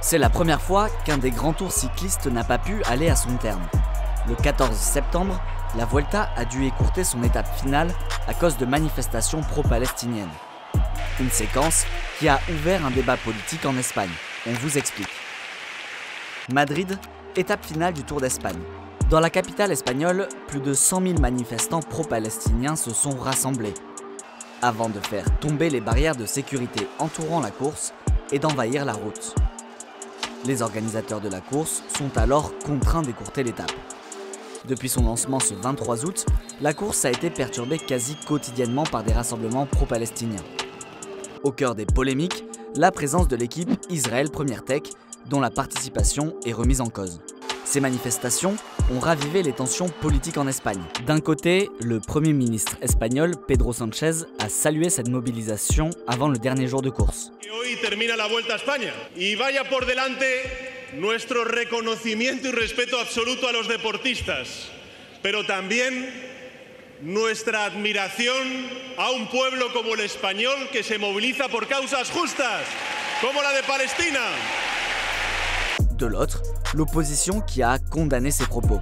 C'est la première fois qu'un des grands tours cyclistes n'a pas pu aller à son terme. Le 14 septembre, la Vuelta a dû écourter son étape finale à cause de manifestations pro-palestiniennes. Une séquence qui a ouvert un débat politique en Espagne. On vous explique. Madrid, étape finale du Tour d'Espagne. Dans la capitale espagnole, plus de 100 000 manifestants pro-palestiniens se sont rassemblés avant de faire tomber les barrières de sécurité entourant la course et d'envahir la route. Les organisateurs de la course sont alors contraints d'écourter l'étape. Depuis son lancement ce 23 août, la course a été perturbée quasi quotidiennement par des rassemblements pro-palestiniens. Au cœur des polémiques, la présence de l'équipe Israël Première Tech, dont la participation est remise en cause. Ces manifestations ont ravivé les tensions politiques en Espagne. D'un côté, le Premier ministre espagnol Pedro Sánchez a salué cette mobilisation avant le dernier jour de course. Hoy termina la Vuelta a España y vaya por delante nuestro reconocimiento y respeto absoluto a los deportistas, pero también nuestra admiración a un pueblo como el español que se moviliza por causas justas, como la de Palestina. De l'autre, l'opposition qui a condamné ces propos.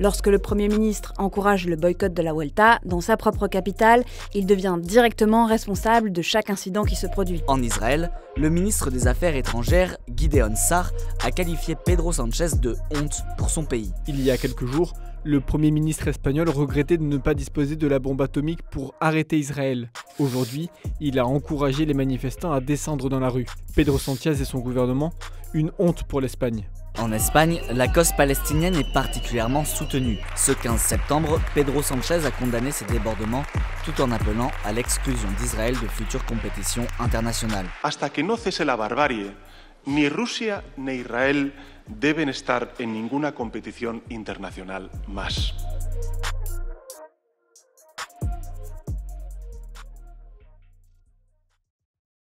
Lorsque le Premier ministre encourage le boycott de la Vuelta dans sa propre capitale, il devient directement responsable de chaque incident qui se produit. En Israël, le ministre des Affaires étrangères, Gideon Sa'ar, a qualifié Pedro Sánchez de honte pour son pays. Il y a quelques jours, le Premier ministre espagnol regrettait de ne pas disposer de la bombe atomique pour arrêter Israël. Aujourd'hui, il a encouragé les manifestants à descendre dans la rue. Pedro Sánchez et son gouvernement, une honte pour l'Espagne. En Espagne, la cause palestinienne est particulièrement soutenue. Ce 15 septembre, Pedro Sánchez a condamné ces débordements tout en appelant à l'exclusion d'Israël de futures compétitions internationales. Hasta que no cese la barbarie, ni Rusia ni Israel deben estar en ninguna competición internacional más.